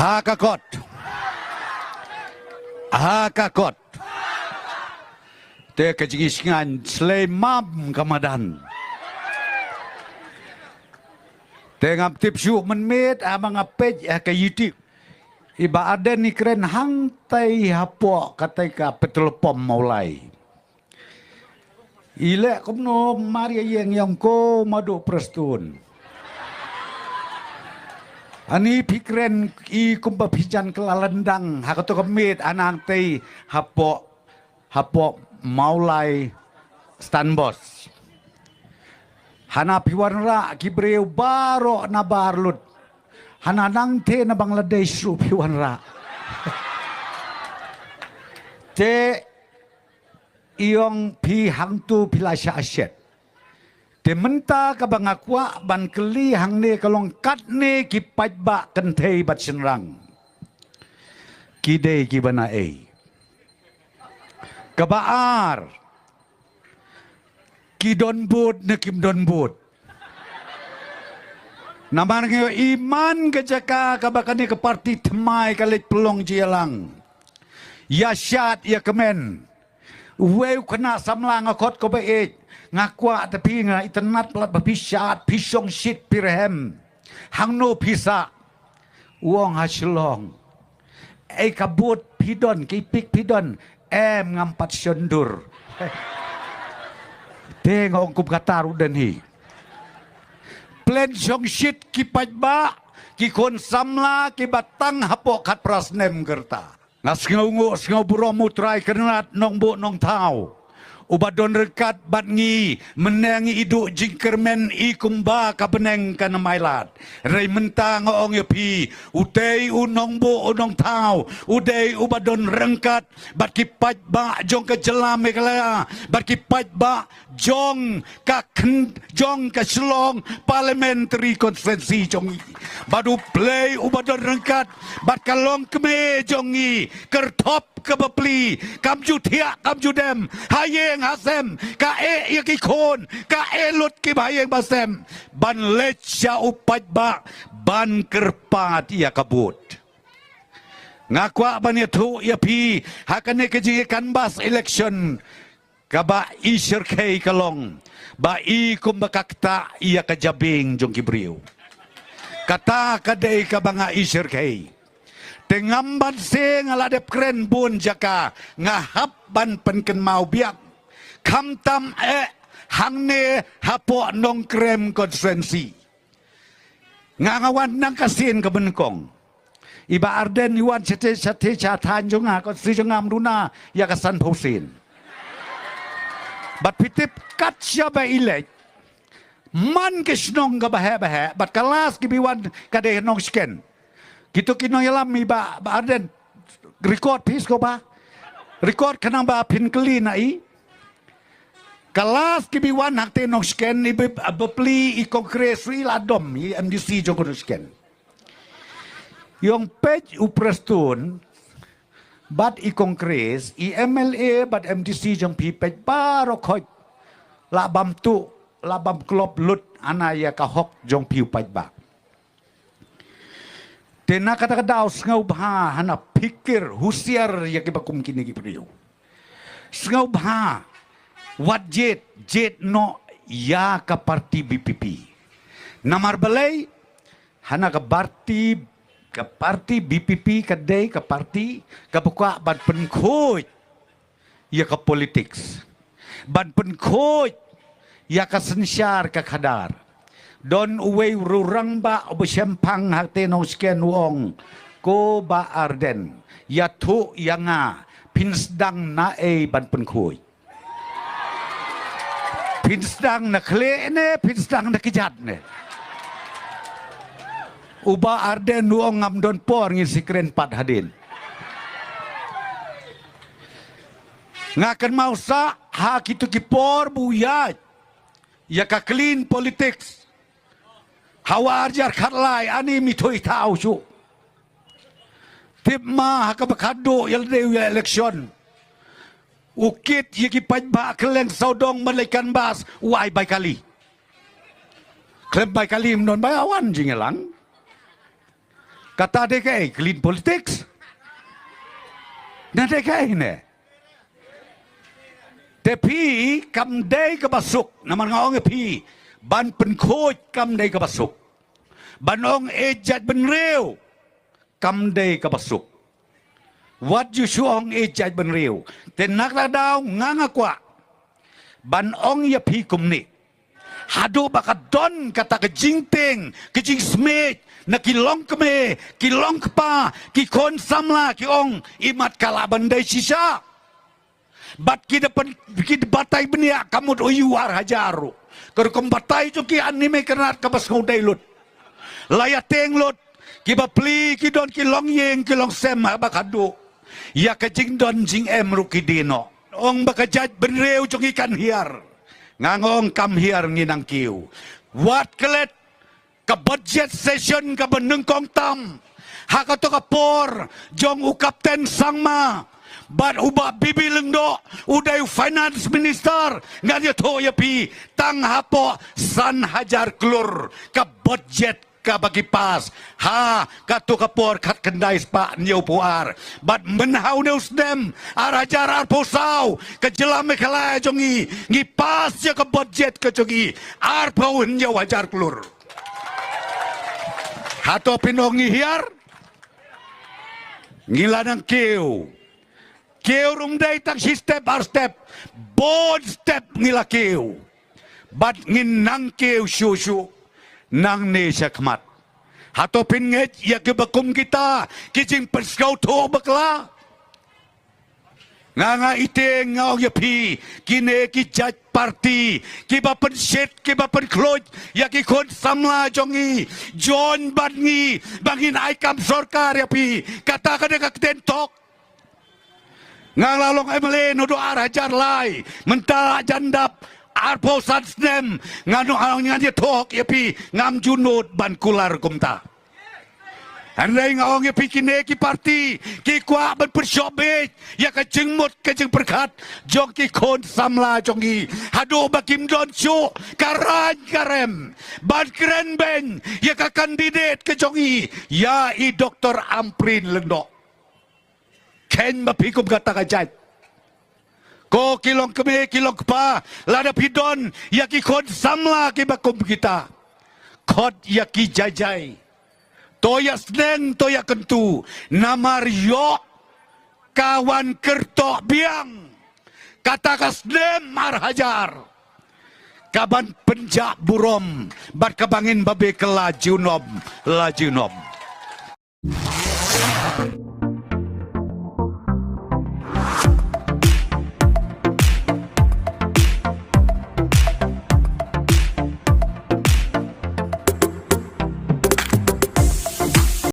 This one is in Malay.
Hakakot. Hakakot. Te kejigisngan Sleimam Kamadan. Tengap tipsu menmet amang apej ke YouTube. Iba ada ni keren hangtai hapok katai ka petelpom maulai. Ile kumno Maria yang ko madu prestun. Ani pikren I kumpa pijan kelalendang hakato kemit anang tei hapok maulai stanbos. Hana piwanra kibreu baro na barlut. Hana nang te na Bangladesh ru piwanra. Te iyong pi hangtu pilasya asyet. Te menta ka bangakwa ban keli hang ne kalong kat ne ki pajba kentei bat senrang. Kide ki bana ei. Kabaar. Ki don bud ne kim don bud. Naman ngayon iman kajaka kabakani ke parti temai kalit pelong jialang. Ya syat ya kemen. Weu kena samlang akot ko baik. Ngakwa tapi nga internet plat bapisat pisong shit pirhem. Hangno pisa. Uang hasilong. Kabut pidon kipik pidon ngampat sendur. Tengok kup kataru dan hi. Plan song shit kipat ba ki kon samla ki batang hapok kat prasnem gerta. Ngas ngau buromu try kenat nong bu nong tau. Ubadon rekat bat ngi menangi iduk jingkermen I kumba ka beneng ka namailat. Rai mentang ong yopi utei unong bu unong tau. Udei ubadon rengkat bat kipat ba jong ka jelame kala. Bat kipat ba jong ka selong parliamentary conference jong badu play ubadon rengkat bat kalong keme jongi kertop kebepli kamju tiak kamju dem hayeng hasem ka yaki kon ka lut ki hayeng basem ban lecha upat ba ban kerpat ya kabut ngakwa ban itu ya pi hakane keji kanbas election kaba isir kay kalong ba I kumbakakta iya kajabing jong kibriu kata kadai ka banga isir kay tengamban se ngaladep keren bun jaka ngahap ban penken mau biak kamtam hangne hapo nong krem konferensi ngangawan nang kasin ke benkong iba arden yuan cete catan jonga konferensi jongam runa ya kasan pausin bat pitip kat siapa ilek man kesnong ka bahe bat kalas kibiwan kade nong sken gitu kino yalam iba arden record pis ko ba record kanang ba pin keli nai kalas kibiwan hakte nong sken ibe bepli I kongres ri ladom I MDC jogo sken yung page uprestun bat I kongres I MLA bat MDC jong pi page baro khoj labam tu labam klop lut anaya kahok jong pi page ba Tena kata-kata sengau bah hana pikir husiar ya kibakum kini kipriu. Sengau bah what jet no ya ka parti BPP. Namar balai hana ka parti BPP kadai ka parti ka buka ban penkhoj ya ka politics. Ban penkhoj ya ka sensyar ka khadar. Don uwe rurang ba obsempang hakte no sken wong ko ba arden ya thu yanga pinsdang na ban penkhoi pinsdang na kle ne pinsdang na kijat ne uba arden wong ngam don por ngin sikren pat hadin ngakan mau sa ha kitu ki por buyat ya ka clean politics Hawa arjar katlay ani mitoy tao su. Tipma hakabakado yaldew ya eleksyon. Ukit yaki pajba keleng saudong malaikan bas uay baykali. Klem baykali non bayawan jingelang. Kata DKI, clean politics. Nah DKI ni. Tapi kamdai kebasuk, naman nga ong pi, ban penkoy kamdai kebasuk. Banong ejat benrew, kamdai kebasuk. What you show ong ejat benrew. Tenak la daw ngangakwa. Banong ya pi kumni. Hado baka don kata kejingting, kejing smith, na kilong keme, kilong kpa, kikon samla, kiong imat kalaban day sisa. Bat kita batay benia kamut uyuar hajaru. Kalau batay itu ki anime kenat kabas ngudai lut. Layateng lut, kiba pli kidon kilong yeng kilong sem bakado. Ya kejing don jing em rukidino. Ong bakajat benreu jong ikan hiar. Ngangong kam hiar nginang kiu. Wat kelet ka budget session ka benengkong tam. Hakato kapor jong u kapten sangma. Bat uba bibi lengdo uday finance minister ngan to ya pi tang hapo san hajar klur ka budget ka bagi pas ha katu kapor kat kendai spa niu puar bat menhau neus dem arajar ar posau ke jelam kala jongi ngi pas ya ka budget ke jongi ar pau nya wajar klur hato pinong hiar ngilanang kiu Keu rumdai tak si step ar step, bod step ngila keu, bat ngin nang keu syu nang ne sakmat. Hato pinget ya kebakum kita, kijing perskau to bakla. Nganga ite ngau ya pi, kine ki jaj parti, kiba penset, kiba penkloj, ya ki kon samla jongi, John bangi, bangin aikam sorkar ya pi, katakan dekat tentok. Ngalalong emle nudo arajar lai mentala jandap arpo sansnem nganu along dia tok yapi ngam junut ban kular kumta andai ngawang yapi kine ki parti ki kwa ban persyobet ya kejeng mut kejeng perkat jong ki kon samla jongi hado bakim don chu karan karem ban keren ben ya ka kandidat ke jongi ya i doktor Amprin lendok Ken mapikum kata kajat. Ko kilong keme kilong pa lada pidon yaki kon samla ki bakum kita. Kod yaki jajai. Toya snen toya kentu. Namar yo kawan kertok biang. Kata kasnem marhajar. Kaban penjak burom. Bat kabangin babe ke lajunom.